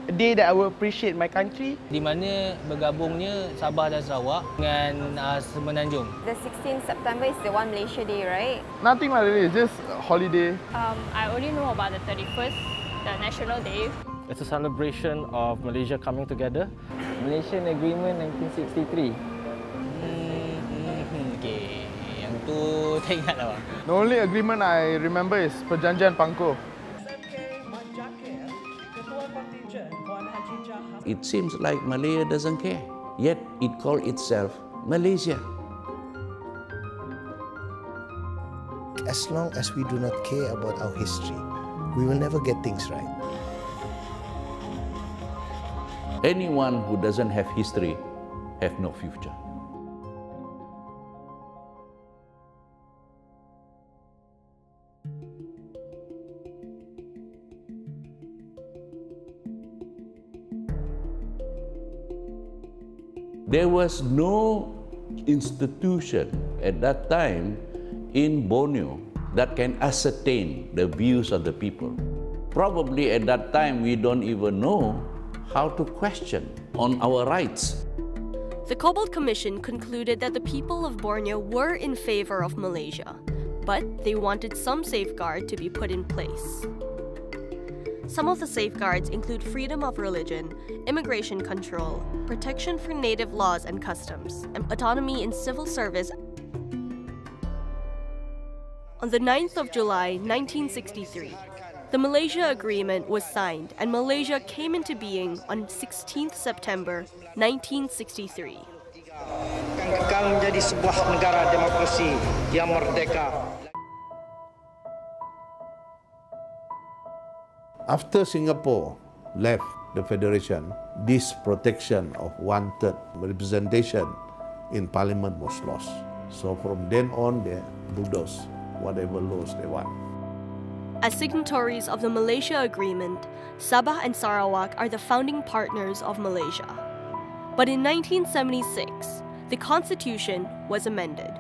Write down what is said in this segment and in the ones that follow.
a day that I will appreciate my country. Di mana bergabungnya Sabah dan Sarawak dengan Semenanjung. The 16th September is the One Malaysia Day, right? Nothing like really, just a holiday. I only know about the 31st, the National Day. It's a celebration of Malaysia coming together. Malaysian Agreement 1963. Okay, yang tu tak ingat lah. The only agreement I remember is Perjanjian Pangkor. It seems like Malaya doesn't care, yet it calls itself Malaysia. As long as we do not care about our history, we will never get things right. Anyone who doesn't have history have no future. There was no institution at that time in Borneo that can ascertain the views of the people. Probably at that time we don't even know how to question on our rights. The Cobalt Commission concluded that the people of Borneo were in favor of Malaysia, but they wanted some safeguard to be put in place. Some of the safeguards include freedom of religion, immigration control, protection for native laws and customs, and autonomy in civil service. On the 9th of July, 1963, the Malaysia Agreement was signed and Malaysia came into being on 16th September 1963. Akan kekal menjadi sebuah negara demokrasi yang merdeka. After Singapore left the Federation, this protection of one-third representation in Parliament was lost. So from then on, they bulldoze whatever laws they want. As signatories of the Malaysia Agreement, Sabah and Sarawak are the founding partners of Malaysia. But in 1976, the constitution was amended.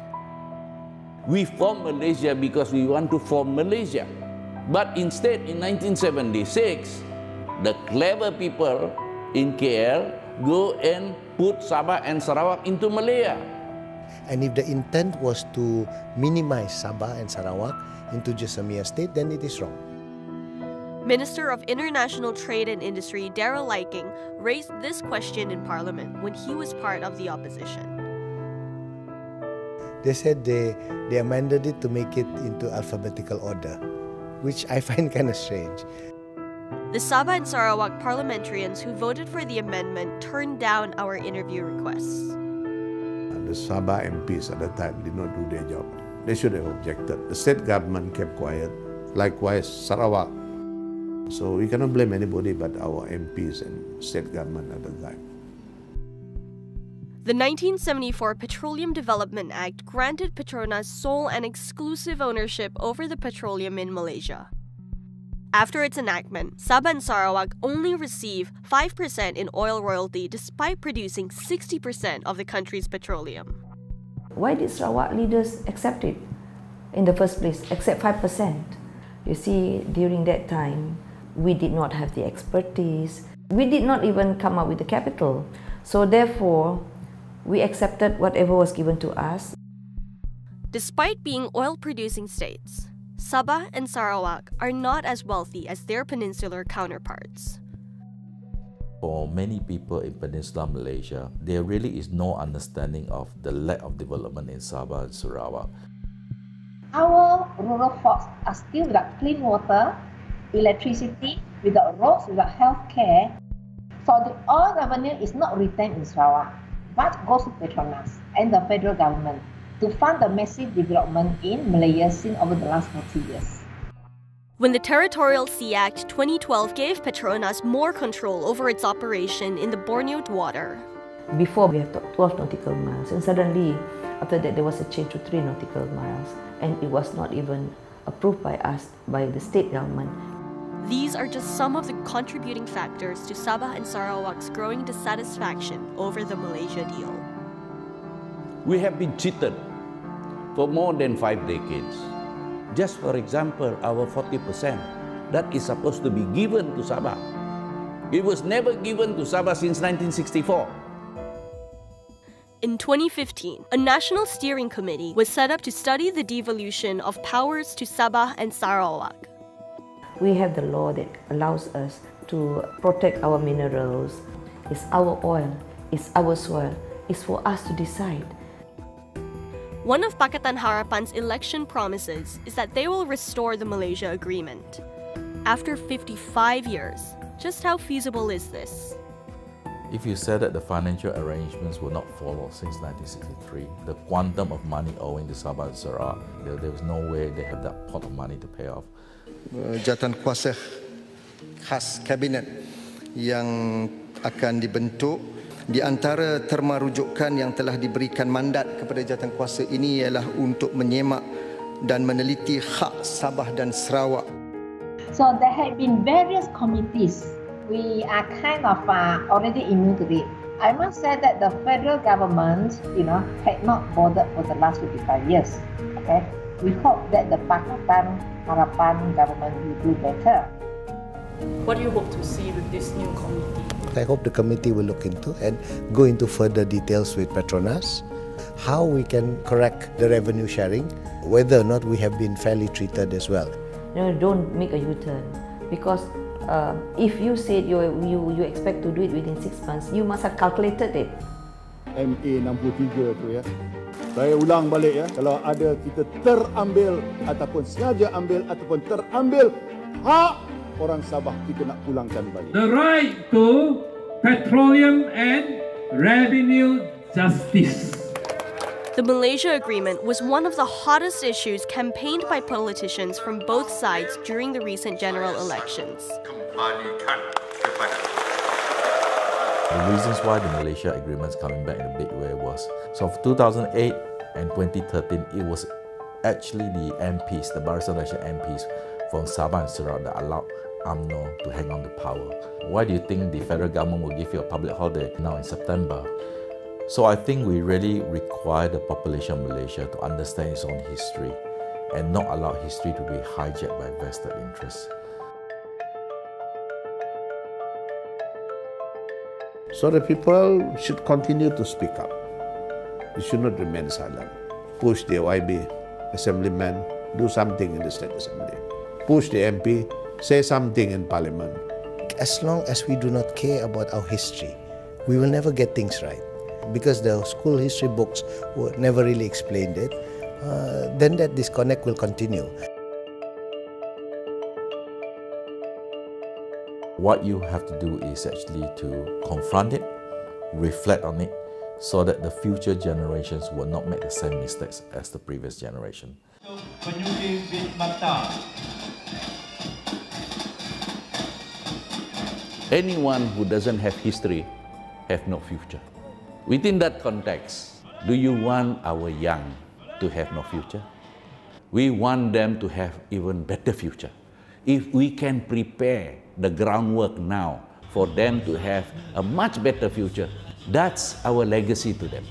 We formed Malaysia because we want to form Malaysia. But instead, in 1976, the clever people in KL go and put Sabah and Sarawak into Malaya. And if the intent was to minimize Sabah and Sarawak into just a mere state, then it is wrong. Minister of International Trade and Industry Darrell Liking raised this question in Parliament when he was part of the opposition. They said they amended it to make it into alphabetical order, which I find kind of strange. The Sabah and Sarawak parliamentarians who voted for the amendment turned down our interview requests. The Sabah MPs at the time did not do their job. They should have objected. The state government kept quiet. Likewise, Sarawak. So we cannot blame anybody but our MPs and state government at the time. The 1974 Petroleum Development Act granted Petronas sole and exclusive ownership over the petroleum in Malaysia. After its enactment, Sabah and Sarawak only receive 5% in oil royalty despite producing 60% of the country's petroleum. Why did Sarawak leaders accept it in the first place, accept 5%? You see, during that time, we did not have the expertise. We did not even come up with the capital. So therefore, we accepted whatever was given to us. Despite being oil-producing states, Sabah and Sarawak are not as wealthy as their peninsular counterparts. For many people in Peninsular Malaysia, there really is no understanding of the lack of development in Sabah and Sarawak. Our rural folks are still without clean water, electricity, without roads, without health care. So the oil revenue is not retained in Sarawak, but goes to Petronas and the federal government to fund the massive development in Malaya seen over the last 40 years. When the Territorial Sea Act 2012 gave Petronas more control over its operation in the Borneo water. Before we had 12 nautical miles, and suddenly after that there was a change to 3 nautical miles, and it was not even approved by us, by the state government. These are just some of the contributing factors to Sabah and Sarawak's growing dissatisfaction over the Malaysia deal. We have been cheated for more than 5 decades. Just for example, our 40% that is supposed to be given to Sabah It was never given to Sabah since 1964. In 2015, a national steering committee was set up to study the devolution of powers to Sabah and Sarawak. We have the law that allows us to protect our minerals. It's our oil, it's our soil, it's for us to decide. One of Pakatan Harapan's election promises is that they will restore the Malaysia Agreement. After 55 years, just how feasible is this? If you said that the financial arrangements were not followed since 1963, the quantum of money owing to Sabah and Sarawak, there was no way they have that pot of money to pay off. Jawatan kuasa khas kabinet yang akan dibentuk, di antara terma rujukan yang telah diberikan mandat kepada jawatan kuasa ini ialah untuk menyemak dan meneliti hak Sabah dan Sarawak. So there have been various committees. We are kind of already immune to it. I must say that the federal government, had not bothered for the last 55 years. Okay, we hope that the Pakatan Harapan government will do better. What do you hope to see with this new committee? I hope the committee will look into and go into further details with Petronas, how we can correct the revenue sharing, whether or not we have been fairly treated as well. Don't make a U-turn, because if you said you expect to do it within 6 months, you must have calculated it. MA 63 tu ya. Saya ulang balik ya, kalau ada kita terambil ataupun sengaja ambil ataupun terambil hak orang Sabah, kita nak pulangkan balik. The right to petroleum and revenue justice. The Malaysia Agreement was one of the hottest issues campaigned by politicians from both sides during the recent general elections. The reasons why the Malaysia Agreement is coming back in a big way was, so for 2008 and 2013, it was actually the MPs, the Barisan Malaysia MPs from Sabah and Sarawak that allowed UMNO to hang on to power. Why do you think the federal government will give you a public holiday now in September? So I think we really require the population of Malaysia to understand its own history and not allow history to be hijacked by vested interests. So the people should continue to speak up. They should not remain silent. Push the OIB assemblyman, do something in the State Assembly. Push the MP, say something in Parliament. As long as we do not care about our history, we will never get things right. Because the school history books never really explained it, then that disconnect will continue. What you have to do is actually to confront it, reflect on it, so that the future generations will not make the same mistakes as the previous generation. Anyone who doesn't have history have no future. Within that context, do you want our young to have no future? We want them to have even better future. If we can prepare the groundwork now for them to have a much better future, that's our legacy to them.